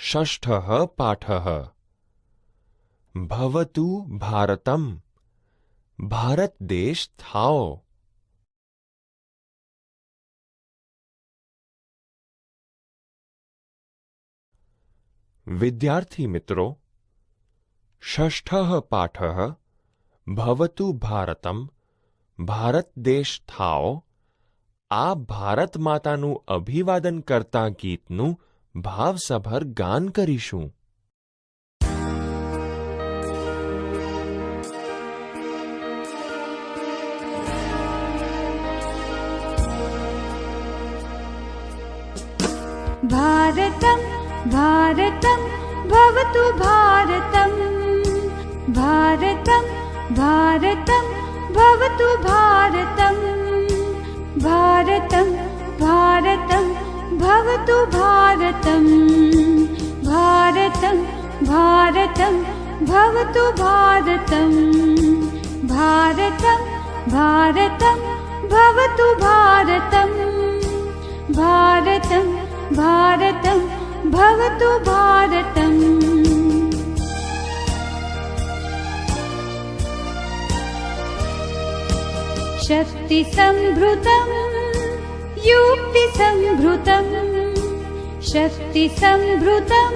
षष्ठः पाठः भवतु भारतम् भारत देश थाओ। विद्यार्थी मित्रों, षष्ठः पाठः भवतु भारतम् भारत देश थाओ आ भारत माताનું અભિવાદન કરતા ગીતનું ભાવસભર ગાન કરીશું. भारतं भारतं भवतु भारतं भारतं भारतं भवतु भारतं भारतं भारतं भवतु भारतं भारतं भारतं भवतु भारतं भारतं भारतं भवतु भारतं भारतं भारतं भवतु भारतम्. शक्तिसंभृतं युक्तिसंभृतं शक्तिसंभृतं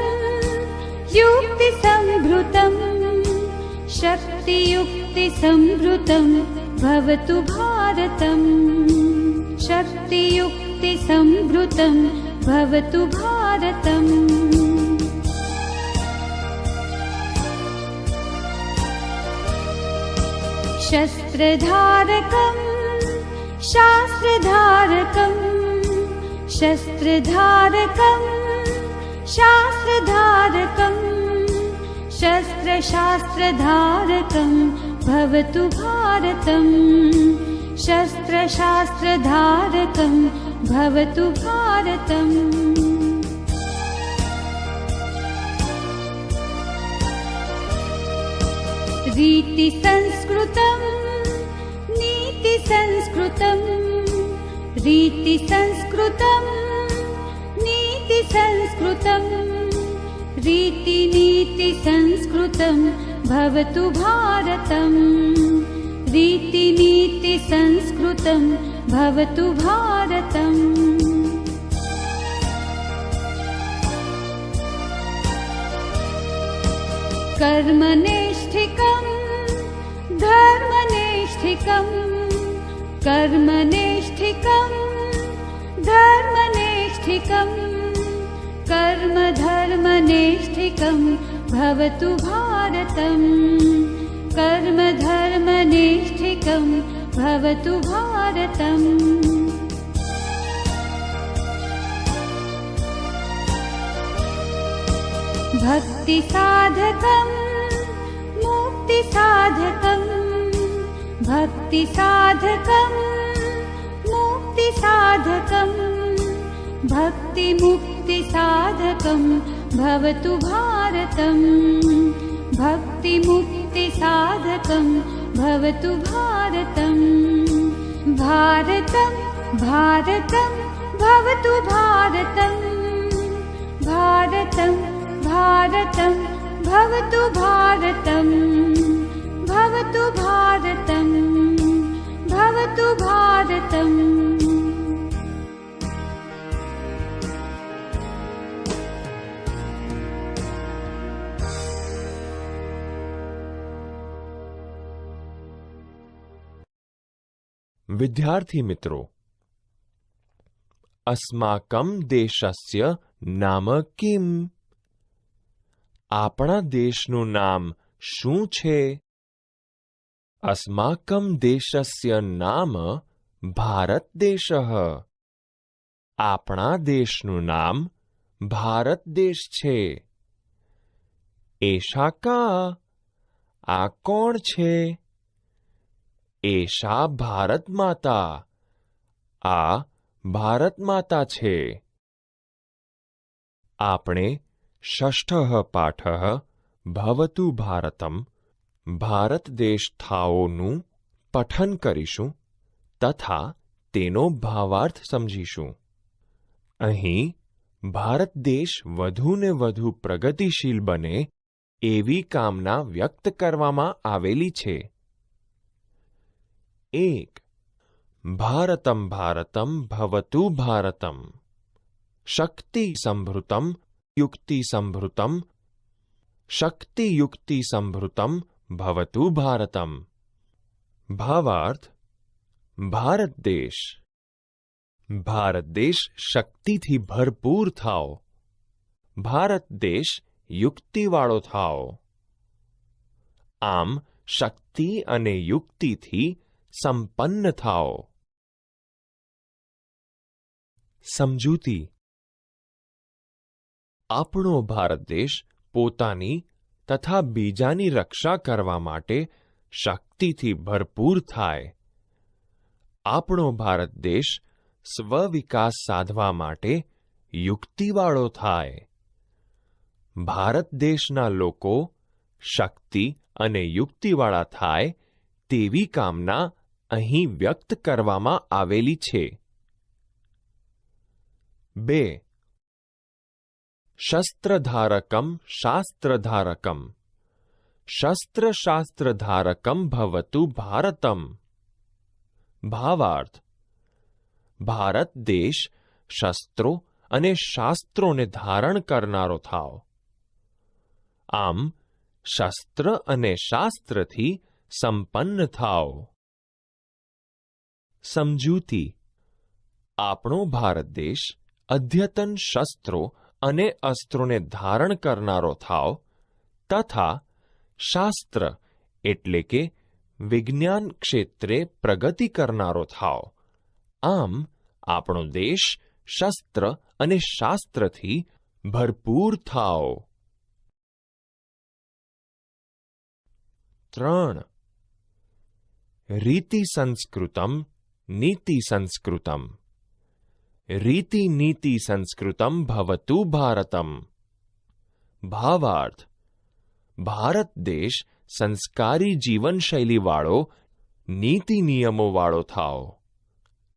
युक्तिसंभृतं शक्तियुक्तिसंभृतं भवतु भारतम् शक्तियुक्तिसंभृतं भवतु भारतम्. शस्त्रधारकं शास्त्रधारकं शस्त्रधारकं शास्त्रधारकं शस्त्रशास्त्रधारकं भवतु भारतम् शस्त्रशास्त्रधारकं भवतु भारतम्. रीतिसंस्कृतं नीतिसंस्कृतं रीतिसंस्कृतं नीतिसंस्कृतं रीतिनीतिसंस्कृतं भवतु भारतम् रीतिनीतिसंस्कृतं भवतु भारतम्. कर्मनिष्ठिकं धर्मनिष्ठिकं कर्मनिष्ठिकं धर्मनिष्ठिकं कर्मधर्मनिष्ठिकं भवतु भारतम् कर्मधर्मनिष्ठिकं भवतु भारतम्. भक्तिसाधकं मुक्तिसाधकं भक्तिसाधकं मुक्तिसाधकं भक्तिमुक्तिसाधकं भवतु भारतम् भक्तिमुक्तिसाधकं भवतु भारतम्. भारतं भारतं भवतु भारतं भारतं भारतं भवतु भारतं भवतु भारतं भवतु भारतम्. विद्यार्थी मित्रों, अस्माकं देशस्य नाम किम्? આપણા દેશનું નામ શું છે? अस्माकं देशस्य नाम भारत देशः. આપણા દેશનું નામ ભારત દેશ છે. એશા કા? આ કોણ છે? એશા ભારત માતા. આ ભારત માતા છે. આપણે षष्ठः पाठः भवतु भारतम् भारत देश थाओનું પઠન કરીશું તથા તેનો ભાવાર્થ સમજીશું. અહીં ભારત દેશ વધુને વધુ પ્રગતિશીલ બને એવી કામના વ્યક્ત કરવામાં આવેલી છે. 1. ભારતમ ભારતમ ભવતુ ભારતમ. શક્તિ સંભૃતમ યુક્તિ સંભૃતમ. શક્તિ યુક્તિ સંભૃતમ ભવતુ ભારતમ. ભાવાર્થ: ભારત દેશ. ભારત દેશ શક્તિથી ભરપૂર થાઓ. ભારત દેશ યુક્તિવાળો થાઓ. આમ શક્તિ અને યુક્તિથી સંપન્ન થાઓ. સમજૂતી: આપણો ભારત દેશ પોતાની તથા બીજાની રક્ષા કરવા માટે શક્તિથી ભરપૂર થાય. આપણો ભારત દેશ સ્વવિકાસ સાધવા માટે યુક્તિવાળો થાય. ભારત દેશના લોકો શક્તિ અને યુક્તિવાળા થાય તેવી કામના અહીં વ્યક્ત કરવામાં આવેલી છે. 2. શસ્ત્રધારકમ શાસ્ત્રધારકમ. શસ્ત્ર શાસ્ત્રધારકમ ભવતુ ભારતમ. ભાવાર્થ: ભારત દેશ શસ્ત્રો અને શાસ્ત્રોને ધારણ કરનારો થાવ. આમ શસ્ત્ર અને શાસ્ત્રથી સંપન્ન થાવ. સમજૂતી: આપણો ભારત દેશ અદ્યતન શસ્ત્રો અને અસ્ત્રોને ધારણ કરનારો થાવ તથા શાસ્ત્ર એટલે કે વિજ્ઞાન ક્ષેત્રે પ્રગતિ કરનારો થાવ. આમ આપણો દેશ શસ્ત્ર અને શાસ્ત્રથી ભરપૂર થાવ. 3. રીતિ સંસ્કૃતમ નીતિ સંસ્કૃતમ. રીતિ નીતિ સંસ્કૃતમ ભવતુ ભારતમ. ભાવાર્થ: ભારત દેશ સંસ્કારી જીવનશૈલીવાળો નીતિ નિયમોવાળો થાવ.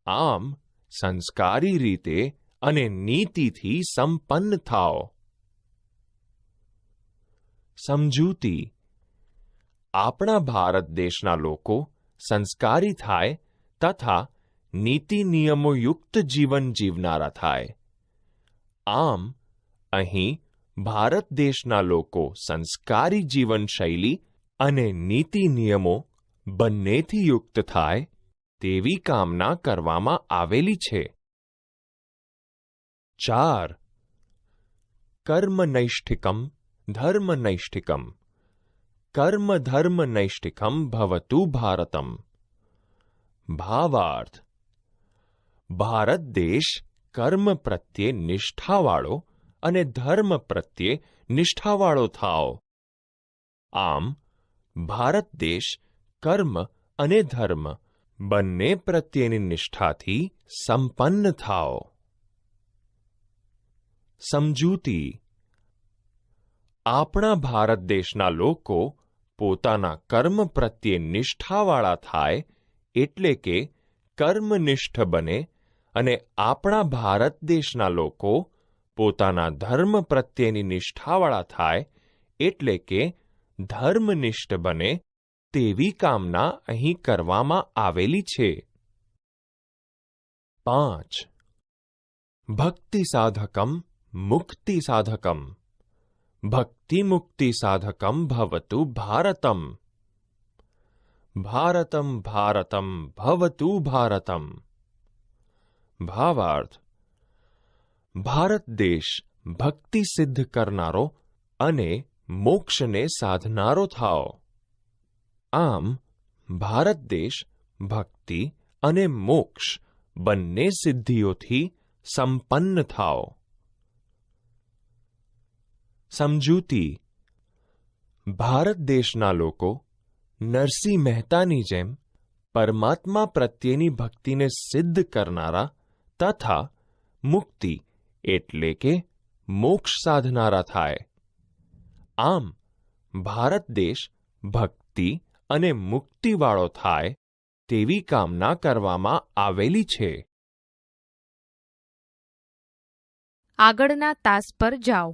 આમ સંસ્કારી રીતે અને નીતિથી સંપન્ન થાવ. સમજૂતી: આપણા ભારત દેશના લોકો સંસ્કારી થાય તથા નીતિ નિયમોયુક્ત જીવન જીવનારા થાય. આમ અહીં ભારત દેશના લોકો સંસ્કારી જીવનશૈલી અને નીતિ નિયમો બંનેથી યુક્ત થાય તેવી કામના કરવામાં આવેલી છે. 4. કર્મનૈષ્ઠિકમ ધર્મનૈષ્ઠિકમ. કર્મ ધર્મ નૈષ્ઠિકમ ભવતુ ભારતમ. ભાવાર્થ: ભારત દેશ કર્મ પ્રત્યે નિષ્ઠાવાળો અને ધર્મ પ્રત્યે નિષ્ઠાવાળો થાવ. આમ ભારત દેશ કર્મ અને ધર્મ બંને પ્રત્યેની નિષ્ઠાથી સંપન્ન થાવ. સમજૂતી: આપણા ભારત દેશના લોકો પોતાના કર્મ પ્રત્યે નિષ્ઠાવાળા થાય એટલે કે કર્મનિષ્ઠ બને અને આપણા ભારત દેશના લોકો પોતાના ધર્મ પ્રત્યેની નિષ્ઠાવાળા થાય એટલે કે ધર્મનિષ્ઠ બને તેવી કામના અહીં કરવામાં આવેલી છે. 5. ભક્તિ સાધકમ મુક્તિ સાધકમ. ભક્તિ મુક્તિ સાધકમ ભવતુ ભારતમ. ભારતમ ભારતમ ભવતુ ભારતમ. ભાવાર્થ: ભારત દેશ ભક્તિ સિદ્ધ કરનારો અને મોક્ષને સાધનારો થાવ. આમ ભારત દેશ ભક્તિ અને મોક્ષ બંને સિદ્ધિઓથી સંપન્ન થાવ. સમજૂતી: ભારત દેશના લોકો નરસિંહ મહેતાની જેમ પરમાત્મા પ્રત્યેની ભક્તિને સિદ્ધ કરનારા તથા મુક્તિ એટલે કે મોક્ષ સાધનારા થાય. આમ ભારત દેશ ભક્તિ અને મુક્તિવાળો થાય તેવી કામના કરવામાં આવેલી છે. આગળના તાસ પર જાઓ.